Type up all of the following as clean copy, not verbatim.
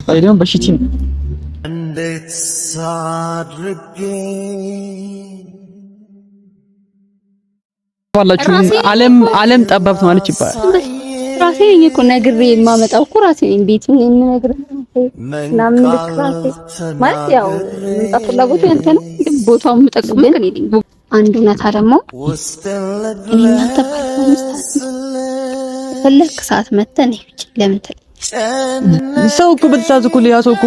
አይደለም በሽቲ እንዴት ሳድርጌ ባላችሁ ዓለም ጠባብት ማለት ይባላል። ራሴ ነኝ እኮ ነግሬ የማመጣው እኮ ራሴ ነኝ። ቤቱን የምነግርህ ምናምን ልክራሴ ማለት ያው መምጣት ፍላጎቱ ያንተ ነው። ቦታውን የምጠቅምህ እኔ ነኝ። አንድ እውነታ ደግሞ እኔ እናንተ ፈለክ ሰዓት መተህ ነኝ ብቻ ለምን ትል ሰው እኮ በተሳዘ እኮ ያ ሰው እኮ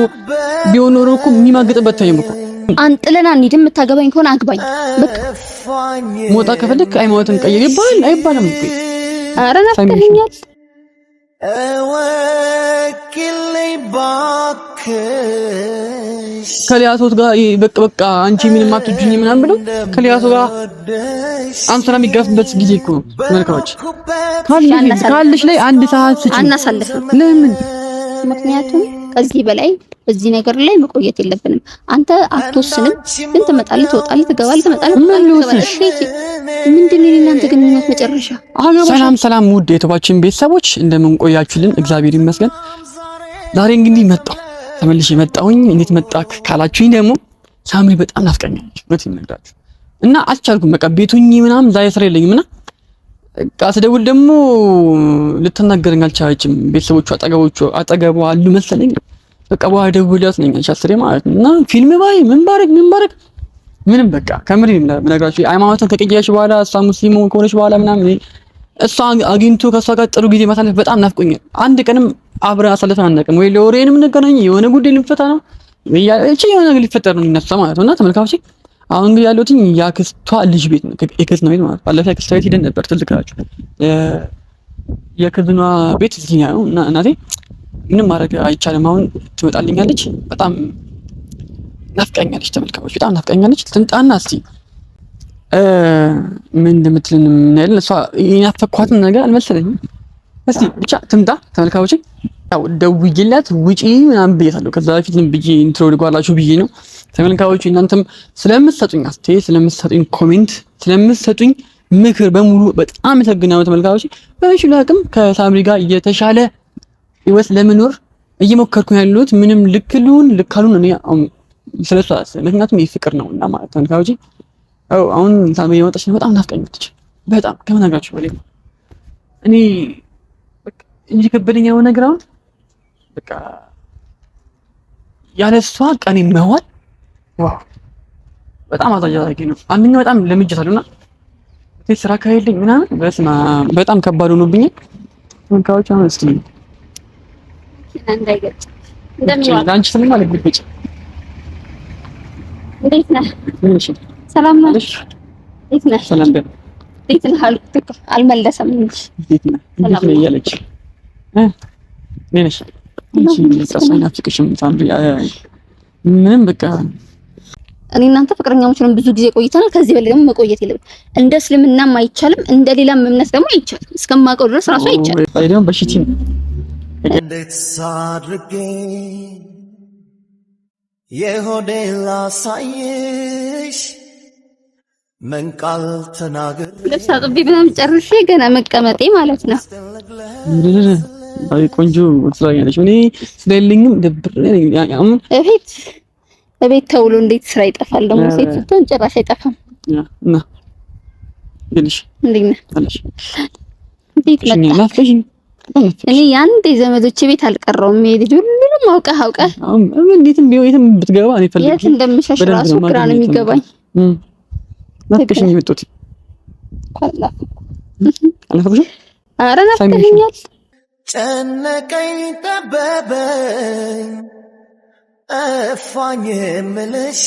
ቢሆን ኖሮ እኮ የሚማግጥበት ታይም እኮ አንጥለና እንሂድ። የምታገባኝ ከሆነ አግባኝ በቃ። ሞጣ ከፈለክ ሃይማኖትን ቀይር ይባል አይባልም እኮ። ኧረ ናፍቀኸኛል። ከሊያሶት ጋር በቃ አንቺ ምንም አትጁኝ ምናምን ብለው ከሊያሶ ጋር አምስራ የሚጋፍበት ጊዜ እኮ መልካዎች ካለሽ ላይ አንድ ሰዓት ስጪ አናሳልፍም። ለምን? ምክንያቱም ከዚህ በላይ በዚህ ነገር ላይ መቆየት የለብንም። አንተ አትወስንም፣ ግን ትመጣለህ፣ ትወጣለህ፣ ትገባለህ፣ ትመጣለህ። ምንድነው እናንተ ግንኙነት መጨረሻ? ሰላም ውድ የተባችን ቤተሰቦች እንደምን ቆያችሁልን? እግዚአብሔር ይመስገን። ዛሬ እንግዲህ ተመልሼ መጣሁኝ። እንዴት መጣክ ካላችሁኝ ደግሞ ሳምሪ በጣም ናፍቀኛለች። እውነት ይነግራችሁ እና አልቻልኩም። በቃ ቤቱኝ ምናምን ዛሬ ስራ የለኝም እና ስደውል ደግሞ ልትናገረኝ አልቻለችም። ቤተሰቦቹ አጠገቧ አሉ መሰለኝ። በቃ በኋላ ደውላት ነኝ አልቻስሬ ማለት ነው። እና ፊልም ባይ ምን ባረግ ምንም በቃ ከምሪ ምነግራችሁ ሃይማኖትን ከቀየረች በኋላ እሷ ሙስሊም ከሆነች በኋላ ምናምን እሷ አግኝቶ ከሷ ጋር ጥሩ ጊዜ ማሳለፍ በጣም ናፍቆኛል። አንድ ቀንም አብረን አሳልፈን አናውቅም። ወይ ለወሬንም እንገናኝ የሆነ ጉዳይ ልንፈታ ነው የሆነ ነገር ሊፈጠር ነው የሚነሳ ማለት ነው። እና ተመልካቾች አሁን እንግዲህ ያለሁት የአክስቷ ልጅ ቤት ነው። የክስት ነው ቤት ማለት ባለፈ የክስቷ ቤት ሄደን ነበር ትልካችሁ የክዝኗ ቤት እዚህ ነው እና እናቴ ምንም ማድረግ አይቻልም። አሁን ትመጣልኛለች። በጣም ናፍቀኛለች። ተመልካቾች በጣም ናፍቀኛለች። ትምጣና እስቲ ምን እንደምትልን ምን ያለ እሷ የናፈኳትን ነገር አልመሰለኝም። እስቲ ብቻ ትምጣ። ተመልካቾች ያው ደውዬላት ውጪ ምናምን ብዬታለሁ። ከዛ በፊት ብዬ ኢንትሮ ልጓላችሁ ብዬ ነው። ተመልካቾች እናንተም ስለምትሰጡኝ አስተያየት፣ ስለምትሰጡኝ ኮሜንት፣ ስለምትሰጡኝ ምክር በሙሉ በጣም አመሰግናለሁ። ተመልካቾች በሽሉ አቅም ከሳምሪ ጋር የተሻለ ህይወት ለመኖር እየሞከርኩ ያለሁት ምንም ልክሉን ልካሉን እኔ ስለሷ ምክንያቱም ፍቅር ነው እና ማለት ተመልካቾች አሁን ሳምሪ የመጣች ነው። በጣም ናፍቀኛለች። በጣም ከመናገራችሁ በላይ እኔ በቃ እንጂ ከበደኛው ነገር አሁን በቃ ያለሷ ቀኔ መዋል ዋው በጣም አዛያቂ ነው። አንደኛው በጣም ለምጄታለሁና ስራ ካይልኝ ምናምን በስማ በጣም ከባድ ሆኖብኝ ተመልካቾች አሁን እስቲ እንዳይገጭ እንደምን አንቺ ስም ማለት ቢገጭ እንዴት ነህ? እሺ ሰላም ነህ? እንዴት ነህ? ሰላም በል። እንዴት ነህ አልኩት። አልመለሰም እንጂ እንዴት ነህ? እንዴት ነህ እያለች ነሽ እንጂ ተሳሳይና ፍቅሽም ሳምሪ ምንም በቃ እኔ እናንተ ፍቅረኛሞች ነን፣ ብዙ ጊዜ ቆይተናል። ከዚህ በላይ ደግሞ መቆየት የለብንም። እንደ እስልምናም አይቻልም፣ እንደ ሌላም እምነት ደግሞ አይቻልም። እስከማውቀው ድረስ ራሱ አይቻልም። አይደለም በሽቲ እንዴት ሳድርጌ የሆዴን ላሳይሽ ምን ቃል ተናገር ልብስ አጥቤ ምናምን ጨርሼ ገና መቀመጤ ማለት ነው። አይ ቆንጆ ትላኛለች። እኔ ስለሌለኝም ደብር ያም እቤት ተውሎ እንዴት ስራ ይጠፋል? ደግሞ ሴት ስትሆን ጭራሽ አይጠፋም። እና እንዴሽ እንዴት ነህ? አለሽ እንዴት መጣሽ? እኔ ያንዴ ዘመዶቼ ቤት አልቀረውም። ልጅ ሁሉንም አውቀህ እንዴትም ቢሆን የትም ብትገባ እኔ ፈልጌ የት እንደምሸሽ ራሱ ግራ ነው የሚገባኝ። ናፍቀሽኝ የመጣሁት አላፈቅሽም? ኧረ ናፍቀኸኛል። ጨነቀኝ ጠበበኝ እፋኝ የምልሽ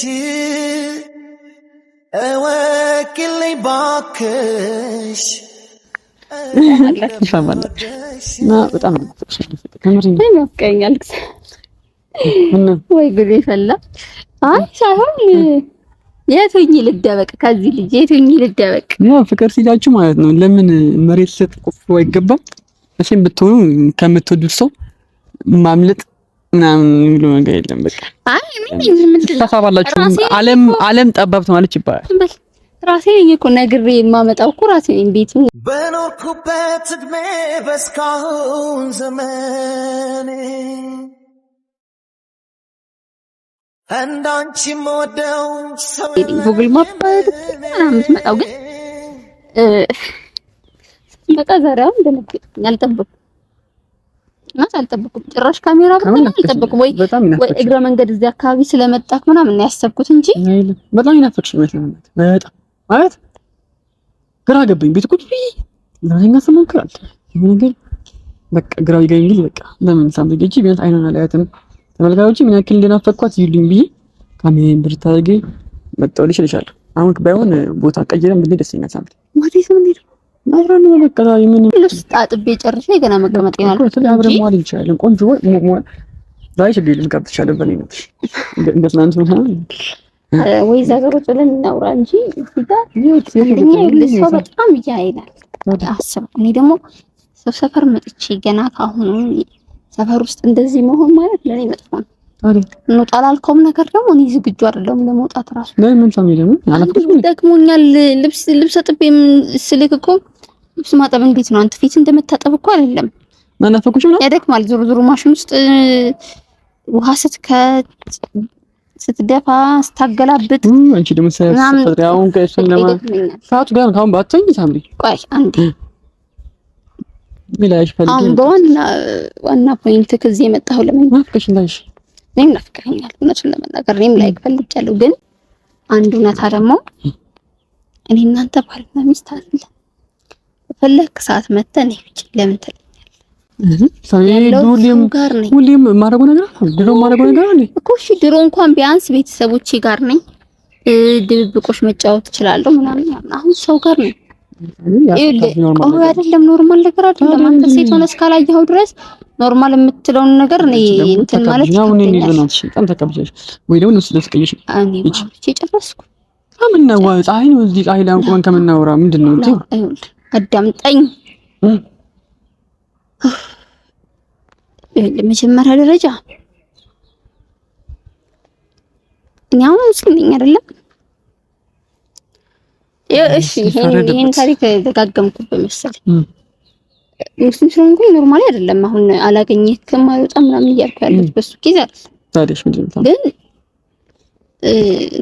እወኪልኝ ባክሽ በጣም ናፍቀኸኛል። ወይ ጉዴ ፈላ። አይ ሳይሆን የቱኝ ልደበቅ ከዚህ ልጅ የቱኝ ልደበቅ? ያው ፍቅር ሲላችሁ ማለት ነው። ለምን መሬት ስትቆፍሩ አይገባም? መቼም ብትሆኑ ከምትወዱት ሰው ማምለጥ ምናምን ብሎ ነገር የለም። በቃ አይ ምን ተሳሳባላችሁ። ዓለም ጠባብት ማለት ይባላል። ራሴ ነኝ እኮ ነግሬ የማመጣው እኮ ራሴ ነኝ። ቤቱ በኖርኩበት እድሜ በስካሁን ዘመኔ እንዳንቺ ሞደው ሰው ጉግል ማፕ የምትመጣው ግን በቃ ዛሬው እንደነገርኩኝ አልጠበኩም ጭራሽ ካሜራ ብቻ አልጠበኩም ወይ እግረ መንገድ እዚህ አካባቢ ስለመጣክ ምናምን ያሰብኩት እንጂ በጣም ይናፈቅሽ ነው በጣም ማለት ግራ ገባኝ ቤት ቁጭ ብዬ ለምን ሰሞንከራል ነገር በቃ ግራ ይገኛል በቃ ለምን ሳምገጂ ቢያንስ አይኗን አላያትም ተመልካቾች ምን ያክል እንደናፈቅኳት ይሉኝ ብዬ ካሜራን ብርታርጌ መጣሁልሽ እልሻለሁ አሁን ባይሆን ቦታ ቀይረን ብንሄድ ደስ ይለኛል ሳምሪ ወዴት ነው የምንሄደው አብረን በቃ ምን ልብስ ጣጥቤ ጨርሼ ገና መቀመጥ ይናል አብረን መዋል እንችላለን ቆንጆ ዛሬ ችግር የለም ጋብቻለሁ በኔ ነው እንደ ትናንት ነው ወይ ዛገሮች ብለን እናውራ እንጂ እዚህ ጋር አንደኛ ሰው በጣም ይያይላል አስብ እኔ ደግሞ ሰው ሰፈር መጥቼ ገና ካሁኑ ሰፈር ውስጥ እንደዚህ መሆን ማለት ለኔ መጥፎ ነው አይደል ነው ጣላልከውም ነገር ደግሞ እኔ ዝግጁ አይደለም ለመውጣት ራሱ ለምን ሳሚ ደግሞ አላልኩሽ ደክሞኛል ልብስ አጥቤም ስልክ እኮ ልብስ ማጠብ እንዴት ነው አንተ ፊት እንደምታጠብ እኮ አይደለም ማናፈቁሽ ነው ያደክማል ዙሩ ማሽን ውስጥ ውሃ ስትደፋ ስታገላብጥ አንቺ ደግሞ ሰፈራውን ከሰለማ ሰዓቱ ጋር ካሁን ባትተኝ ሳምሪ ቆይ አንዴ ሚላሽ ፈልጊ ዋና ፖይንት ከዚህ የመጣው ለምን ማፍቀሽ እንዳይሽ እኔም ናፍቀኛል እውነቱን ለመናገር እኔም ላይክ ፈልጊያለሁ ግን አንድ እውነታ ደግሞ እኔ እናንተ ባልና ሚስት አይደል ፈለክ ሰዓት መተን ይፍጭ ለምን ትለኛለህ ሁሌም ማረገው ነገር ድሮ ማረገው ነገር አለ እኮ እሺ ድሮ እንኳን ቢያንስ ቤተሰቦቼ ጋር ነኝ ድብብቆሽ መጫወት እችላለሁ ምናምን አሁን ሰው ጋር ነኝ አይደለም ኖርማል ነገር አይደለም አንተ ሴት ሆነስ ካላየኸው ድረስ ኖርማል የምትለውን ነገር እኔ እንትን ማለት ነው እኔ ነው በጣም ተቀብለሽ ወይ ደግሞ ስለስቀየሽ እቺ ጨረስኩ ከምነው ፀሐይ ነው እዚህ ፀሐይ ላይ ቆመን ከምናወራ ምንድነው እንዴ አዳምጠኝ ለመጀመሪያ ደረጃ እኔ አሁን እስኪኝ አይደለም እሺ ይሄን ታሪክ ደጋገምኩበት መሰለኝ ሙስሊም ስለሆንኩኝ ኖርማሊ አይደለም አሁን አላገኘህም አይወጣም ምናምን እያልኩ ያለሁት በሱ ጊዜ አይደል ታዲያሽ ምንድነው ግን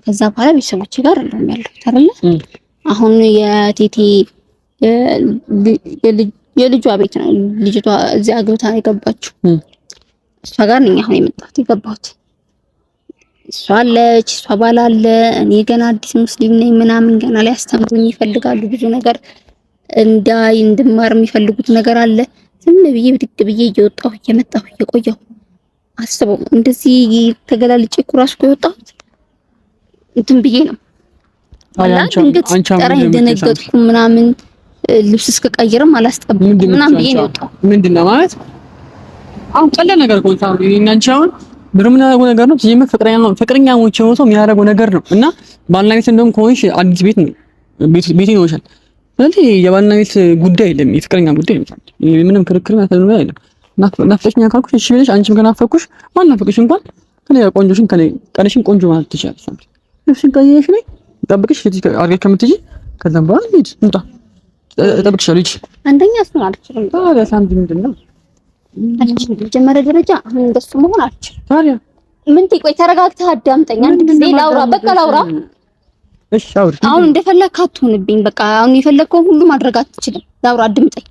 ከዛ በኋላ ቤተሰቦቼ ጋር አይደለም ያለሁት አይደል አሁን የቴቴ የልጇ ቤት ነው ልጅቷ እዚህ አግብታ የገባችው እሷ ጋር ነኝ አሁን የመጣሁት የገባሁት እሷ አለች እሷ ባል አለ እኔ ገና አዲስ ሙስሊም ነኝ ምናምን ገና ላይ አስተምሩኝ ይፈልጋሉ ብዙ ነገር እንድማር የሚፈልጉት ነገር አለ ዝም ብዬ ብድግ ብዬ እየወጣሁ እየመጣሁ እየቆየሁ አስበው እንደዚህ ተገላልጬ ኩራስ የወጣሁት እንትን ብዬ ነው አንቺ ጠራኝ ደነገጥኩ ምናምን ልብስ እስከቀየርም አላስጠብቅም ምናምን ብዬ ነው የወጣሁት ምንድነው ማለት አሁን ቀላል ነገር ኮንታው እናንቺ አሁን ብሩም ነገር ነው ሲጀምር ፍቅረኛሞች ሆኖ የሚያደርገው ነገር ነው እና ባልና ሚስት እንደውም ከሆንሽ አዲስ ቤት ነው ቤት ይኖርሻል ስለዚህ የባልና ሚስት ጉዳይ አይደለም የፍቅረኛ ጉዳይ ነው ምንም ክርክር ማለት ነው አይደለም ናፍቀሽኛ ካልኩሽ እሺ ብለሽ አንቺም ከናፈቅኩሽ ማን ናፈቅሽ እንኳን ከኔ ቆንጆሽን ከኔ ቀንሽን ቆንጆ ማለት ትችላለሽ ልብስን ቀይረሽ ነኝ ጠብቅሽ አርገሽ ከምትጂ ከዛም በኋላ ሂድ እንጣ ጠብቅሻለሁ ልጅ አንደኛ እሱን አልችልም ታዲያ ሳንቲ ምንድነው መጀመሪያ ደረጃ አሁን እንደሱ መሆን አልችልም ታዲያ ምን ቆይ ተረጋግተህ አዳምጠኝ አንድ ጊዜ ላውራ በቃ ላውራ እሺ አውሪ አሁን እንደፈለክ አትሆንብኝ በቃ አሁን የፈለከው ሁሉ ማድረግ አትችልም ላውራ አድምጠኝ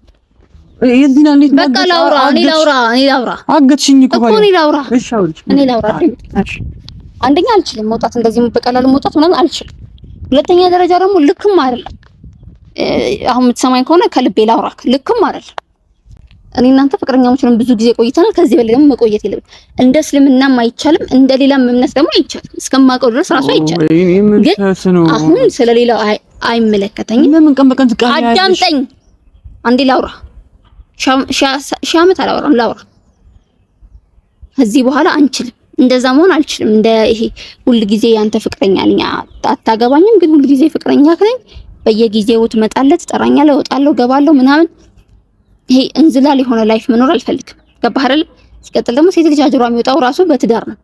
የዚህና እንዴት በቃ ላውራ እኔ ላውራ አገትሽኝ እኮ ባይ እኔ ላውራ እሺ አውሪ እኔ ላውራ አንደኛ አልችልም መውጣት እንደዚህ በቀላሉ መውጣት ምናምን አልችልም ሁለተኛ ደረጃ ደግሞ ልክም አይደለም አሁን የምትሰማኝ ከሆነ ከልቤ ላውራ ልክም አይደለም እኔ እናንተ ፍቅረኛሞች ነን ብዙ ጊዜ ቆይተናል ከዚህ በላይ ደግሞ መቆየት የለም እንደ እስልምናም አይቻልም እንደ ሌላም እምነት ደግሞ አይቻልም እስከማውቀው ድረስ ራሱ አይቻልም ግን አሁን ስለሌላው አይመለከተኝም ለምን ቀን በቀን ትቃያለሽ አዳምጠኝ አንዴ ላውራ ሻመት አላወራም ላውራ ከዚህ በኋላ አንችልም እንደዛ መሆን አልችልም እንደ ይሄ ሁሉ ጊዜ ያንተ ፍቅረኛ ነኝ አታገባኝም ግን ሁሉ ጊዜ ፍቅረኛ ከነኝ በየጊዜው ትመጣለህ ትጠራኛለህ እወጣለሁ ገባለሁ ምናምን ይሄ እንዝላል የሆነ ላይፍ መኖር አልፈልግም ገባህ አይደል ሲቀጥል ደግሞ ሴት ልጅ አጅሯ የሚወጣው ራሱ በትዳር ነው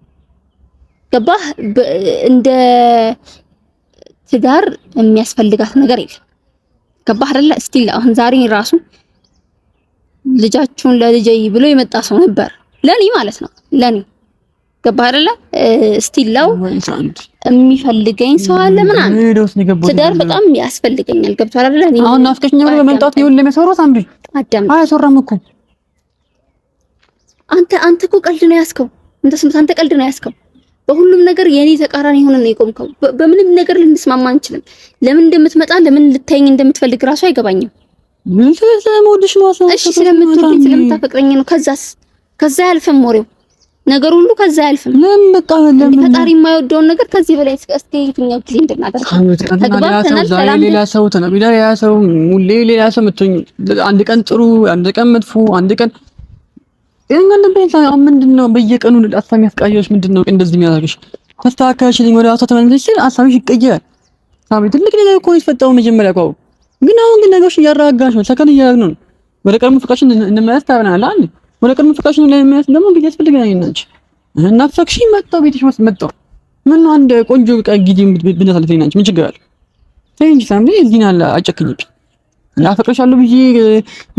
ገባህ እንደ ትዳር የሚያስፈልጋት ነገር የለም ገባህ አይደል ስቲል አሁን ዛሬ ራሱ ልጃችሁን ለልጄ ብሎ የመጣ ሰው ነበር ለኔ ማለት ነው ለኔ ገባህ አይደለ? ስቲላው የሚፈልገኝ ሰው አለ ምናምን ትዳር በጣም ያስፈልገኛል። ገብቶሃል አይደለ? አሁን ናፍቀሽኝ ነው በመምጣት ይሁን ለሚያሰሩት ሳምሪ አያሰራም እኮ አንተ እኮ ቀልድ ነው ያስከው። አንተ ቀልድ ነው ያስከው። በሁሉም ነገር የኔ ተቃራኒ ሆነ ነው የቆምከው። በምንም ነገር ልንስማማ አንችልም። ለምን እንደምትመጣ ለምን ልታየኝ እንደምትፈልግ ራሱ አይገባኝም። ምን ስለምወድሽ ነው አሰው? እሺ ስለምትወደኝ ስለምታፈቅረኝ ነው። ከዛ ያልፍም ወሬው ነገር ሁሉ ከዛ ያልፍም። ለምን በቃ ለምን ፈጣሪ የማይወደውን ነገር ከዚህ በላይ እስከ የትኛው ጊዜ እንድናደርግ ተግባብተናል። ሌላ ሰው ተነቢዳ ሌላ ሰው ሙሌ ሌላ ሰው ምትኝ አንድ ቀን ጥሩ አንድ ቀን መጥፎ አንድ ቀን ምንድነው በየቀኑ አሳሚ ያስቃየሽ? ምንድነው እንደዚህ የሚያደርግሽ? ተስተካከልሽልኝ ወደ አቶ ተመለስሽ ሲል አሳቢሽ ይቀየራል። ሳሚ ትልቅ ነገር እኮ ይፈጠው መጀመሪያ እኮ ግን አሁን ግን ነገሮች እያረጋጋሽ ነው። ሰከን እያደረግን ነው። ወደ ቀድሞ ፍቅራችን እንመለስ ታብናል አይደል? ወደ ቀድሞ ፍቅራችን ለመመለስ ደግሞ ጊዜ ያስፈልገናል። እናንቺ ናፈቅሽኝ መጣሁ ቤትሽ ውስጥ መጣሁ። ምን አንድ ቆንጆ ጊዜ ብናሳልፈኝ አንቺ ምን ችግር አለ? ተይ እንጂ ሳሚ እዚህ ናለ አጨክኝብኝ ናፈቅሻለሁ ብዬ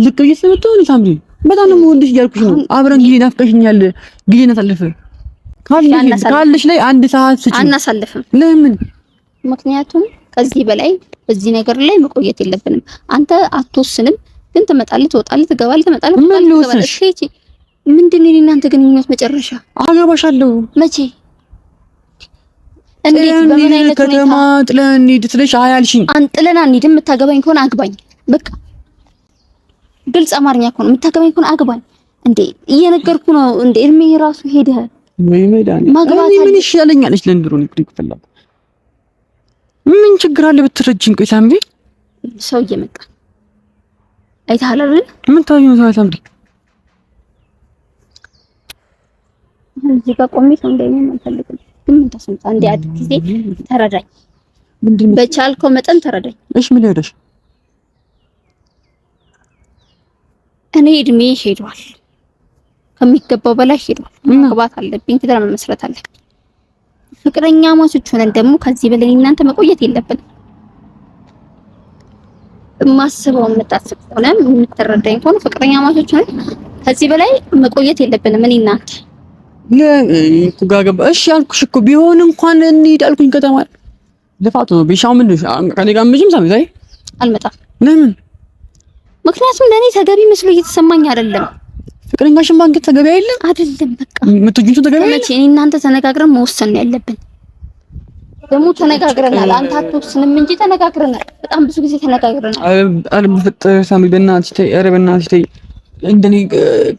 ልክ ብዬ ስለመጣሁ ነው ሳሚ በጣም ነው የምወድሽ እያልኩሽ ነው። አብረን ጊዜ ናፍቀሽኛል። ጊዜ እናሳልፍ ካለሽ ላይ አንድ ሰዓት ስጪ። አናሳልፍም። ለምን? ምክንያቱም ከዚህ በላይ በዚህ ነገር ላይ መቆየት የለብንም። አንተ አትወስንም፣ ግን ትመጣለህ፣ ትወጣለህ፣ ትገባለህ፣ ትመጣለህ። ምን ልወስንሽ? ምንድን ነው እናንተ ግንኙነት መጨረሻ? አገባሻለሁ። መቼ? እንዴት? በምን አይነት ከተማ ጥለን እንሂድ ትለሽ አያልሽኝ። አንጥለን አንሂድም። የምታገባኝ ከሆነ አግባኝ በቃ። ግልጽ አማርኛ እኮ ነው። የምታገባኝ ከሆነ አግባኝ። እንዴ እየነገርኩ ነው። እንዴ እድሜ ራሱ ሄደ ወይ መዳን ማግባት ምን ይሻለኛል? እሺ ለንድሮ ነው ይፈላል። ምን ችግር አለ ብትረጅኝ? ቆይ ሳምሪ ሰው እየመጣ አይተሃል አይደል? ምን ታየው ነው ሳምሪ? እዚህ ጋር ቆሜ ሰው እንደኔ አልፈልግም። ግን ምን ተሰምታ እንዴ አዲስ ጊዜ ተረዳኝ። ምንድነው? በቻልከው መጠን ተረዳኝ። እሺ ምን ሄደሽ? እኔ እድሜ ሄዷል፣ ከሚገባው በላይ ሄዷል። ማግባት አለብኝ፣ ትዳር መመስረት አለብኝ። ፍቅረኛ ማቾች ሆነን ደግሞ ከዚህ በላይ እናንተ መቆየት የለብንም። ማስበው የምታስብ ሆነ የምትረዳኝ ከሆነ ፍቅረኛ ማቾች ሆነን ከዚህ በላይ መቆየት የለብንም። እኔ እናንተ ለኩጋገባ እሺ አልኩሽ እኮ ቢሆን እንኳን እንሂድ አልኩኝ። ከተማ ልፋቱ ነው ቢሻው ምን ከኔ ጋር ምንም ሳሚ ዛይ አልመጣም። ለምን? ምክንያቱም ለኔ ተገቢ መስሎ እየተሰማኝ አይደለም። ፍቅረኛሽን ባንክ ተገቢ አይደለም። በቃ ምትጁቱ ተገቢ አይደለም። መቼ እኔ እናንተ ተነጋግረን መወሰን ነው ያለብን። ደግሞ ተነጋግረናል። አንተ አትወስንም እንጂ ተነጋግረናል። በጣም ብዙ ጊዜ ተነጋግረናል። አልበፈጠ ሳሚ በእናትሽ ተይ፣ ኧረ በእናትሽ ተይ። እንደኔ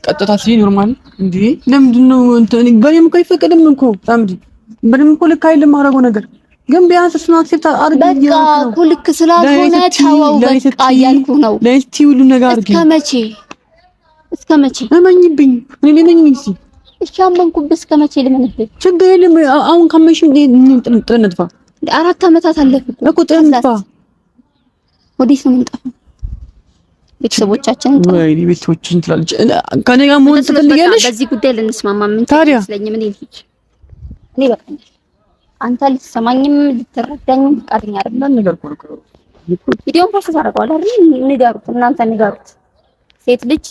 ቀጥታ ሲል ኖርማል እንዴ ለምንድን ነው እንትን በኔም እኮ አይፈቀድም እኮ ሳሚ በኔም እኮ ልክ አይደለም ማረገው ነገር ግን ቢያንስ እሱን አክሴፕት አድርጊ። በቃ እኮ ልክ ስላልሆነ ተወው በቃ እያልኩ ነው። ለስቲ ሁሉ ነገር አድርጊ። እስከ መቼ እመኝብኝ። እኔ ነኝ እንጂ እሺ አመንኩብህ። እስከ መቼ ልመንብህ? ችግር የለም። አሁን ካመንሽ ጥለን እንጥፋ። 4 አመታት አለፉ እኮ ጥለን እንጥፋ። ወዴት ነው የምንጠፋው? ቤተሰቦቻችን ወይ ቤተሰቦችን ትላለች። ከኔ ጋር መሆን ትፈልጊያለሽ? በዚህ ጉዳይ ልንስማማ ምን ትመስለኝ? ምን ይልሽ? እኔ በቃ አንተ ልትሰማኝም ልትረዳኝም ፈቃደኛ አይደለም። ነገር ኮርኮ ቪዲዮን ፕሮሰስ አደርገዋለሁ አይደል? ንገሩት፣ እናንተ ንገሩት። ሴት ልጅ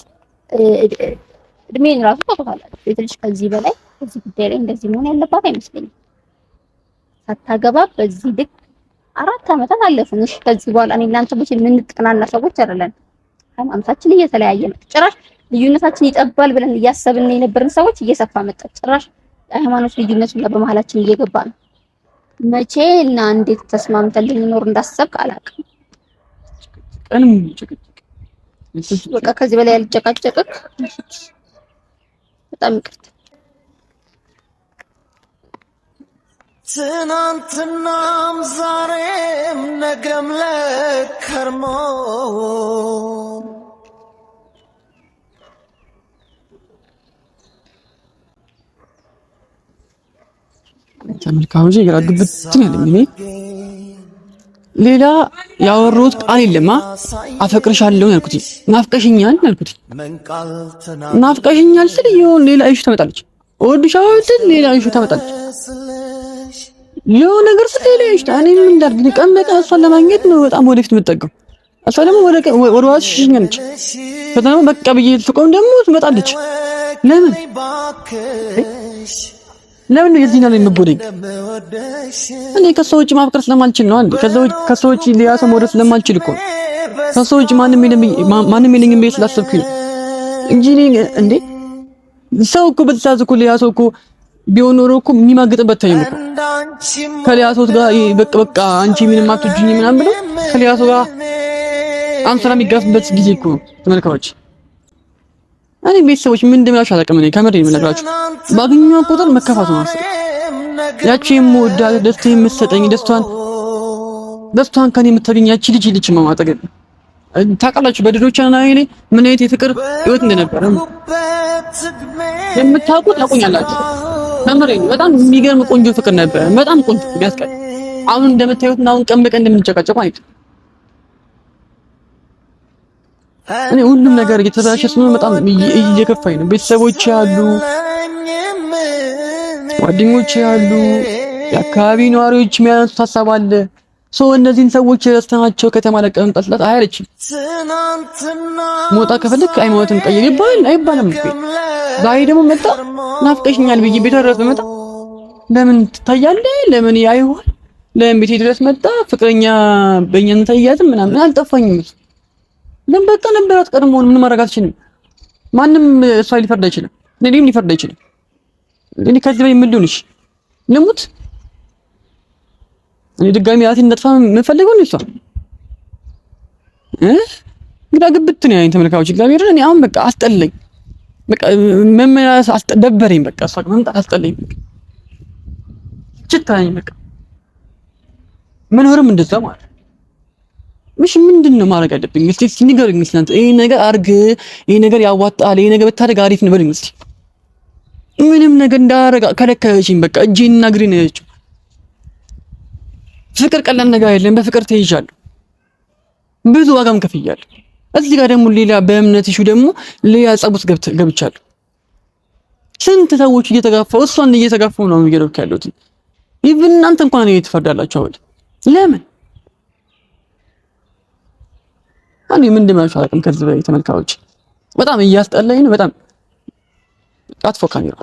እድሜን ራሱ ታውቃላችሁ። ሴት ልጅ ከዚህ በላይ በዚህ ጉዳይ ላይ እንደዚህ መሆን ያለባት አይመስለኝም። ሳታገባ በዚህ ልክ 4 አመታት አለፉን። እሺ ከዚህ በኋላ እኔ እናንተ ብቻ የምንጠናና ሰዎች አይደለን። ሃይማኖታችን እየተለያየ መጣ። ጭራሽ ልዩነታችን ይጠባል ብለን እያሰብን የነበርን ሰዎች እየሰፋ መጣ። ጭራሽ የሃይማኖት ልዩነት በመሀላችን እየገባ ነው። መቼ እና እንዴት ተስማምተን ልንኖር እንዳሰብክ አላውቅም። ቀንም በቃ ከዚህ በላይ ያልጨቃጨቅክ በጣም ይቅርታ። ትናንትናም ዛሬም ነገም ለከርሞ ተመልካቾች ይግራግብትን ያለኝ ሌላ ያወሩት ቃል የለማ። አፈቅርሻለሁ ያልኩት ናፍቀሽኛል ያልኩት ናፍቀሽኛል ስል ይሁን ሌላ እሺ ተመጣለች። እወድሻለሁ ስል ሌላ እሺ ተመጣለች። የሆነ ነገር ስል ሌላ እሺ እኔ ምን እንዳርግ ቀን በቀን እሷን ለማግኘት ነው በጣም ወደፊት የምጠጋው። እሷ ደግሞ ወደ ዋሽ ሽኛለች። ከተማ በቃ ብዬ ልትቆም ደግሞ ትመጣለች። ለምን ለምን ነው የዚህና ላይ የምትጎደኝ? እኔ ከሰዎች ማፍቀር ስለማልችል ነው አንዴ ከሰዎች ሌላ ሰው መውደድ ስለማልችል እኮ ከሰዎች ማንም የለኝም ብዬ ስላሰብኩኝ እንጂ እንዴ ሰው እኮ በተሳዘ እኮ ሌላ ሰው እኮ ቢሆን ኖሮ እኮ የሚማግጥበት ታይም እኮ ከሌላ ሰው ጋር በቃ አንቺ ምንም አትወጂኝ ምናምን ብለው ከሌላ ሰው ጋር አንሰራ የሚጋፍበት ጊዜ እኮ ተመልካቾች። እኔ ቤተሰቦች ምን እንደምላችሁ አላውቅም። እኔ ከምሬ ነው የምነግራችሁ። ባገኘው ቁጥር መከፋቱ ነው አስር ያቺ የምወዳት ደስታ የምትሰጠኝ ደስታን ከኔ የምታገኝ ያቺ ልጅ ማማጠገብ ታውቃላችሁ። በድሮቻ ነው እኔ ምን አይነት የፍቅር ህይወት እንደነበረ የምታውቁት ታውቁኛላችሁ። ከምሬ ነው በጣም የሚገርም ቆንጆ ፍቅር ነበር። በጣም ቆንጆ የሚያስቀር አሁን እንደምታዩት አሁን ቀን በቀን እንደምንጨቃጨቀው አይደል። እኔ ሁሉም ነገር እየተበላሸ ስለሆነ በጣም እየከፋኝ ነው። ቤተሰቦች ያሉ፣ ጓደኞች ያሉ፣ የአካባቢ ነዋሪዎች የሚያነሱት ሀሳብ አለ። እነዚህን ሰዎች ረስተናቸው ከተማ ለቀን መምጣት አይረችም። ሞጣ ከፈለክ ሃይማኖትን ቀይር ይባል አይባልም እኮ። ዛሬ ደግሞ መጣ ናፍቀሽኛል ብዬ ቤት ድረስ መጣ። ለምን ትታያለህ? ለምን ያይሆን? ለምን ቤት ድረስ መጣ? ፍቅረኛ በእኛን ታያዝም ምናምን አልጠፋኝም። ግን በቃ ነበራት ቀድሞውን ምን ማድረግ አትችልም። ማንም እሷ ሊፈርድ አይችልም። እኔም ሊፈርድ አይችልም። እኔ ከዚህ በላይ ምን ልሁንሽ? ልሙት? እኔ ድጋሚ ራሴን እንዳጥፋ የምፈልገው ነው እሷ ግራ ግብት ነው ያይን ተመልካቾች። እግዚአብሔር እኔ አሁን በቃ አስጠለኝ። በቃ መመላስ ደበረኝ። በቃ እሷ መምጣት አስጠለኝ። በቃ ጭታኝ በቃ መኖርም እንደዛ ማለት ምሽ ምንድነው ማድረግ አለብኝ? እስቲ ንገሩኝ። እናንተ ይሄ ነገር አርግ፣ ይሄ ነገር ያዋጣል፣ ይሄ ነገር ብታደርግ አሪፍ ነው በሉኝ እስቲ። ምንም ነገር እንዳደረግ ከለከለችኝ። በቃ እጄና እግሬን ነች። ፍቅር ቀላል ነገር አይደለም። በፍቅር ተይዣለሁ፣ ብዙ ዋጋም ከፍያለሁ። እዚህ ጋር ደግሞ ሌላ በእምነት ኢሹ ደግሞ ሌላ ጸቡት ገብቻለሁ። ስንት ሰዎች እየተጋፋው እሷን እየተጋፋው ነው የሚገርም ያለሁት። ይብን እናንተ እንኳን ነው ትፈርዳላችሁ አይደል? ለምን እኔ ምን እንደማልሽ አላውቅም። ከዚህ በላይ ተመልካቾች በጣም እያስጠላኝ ነው። በጣም አጥፎ ካሜራ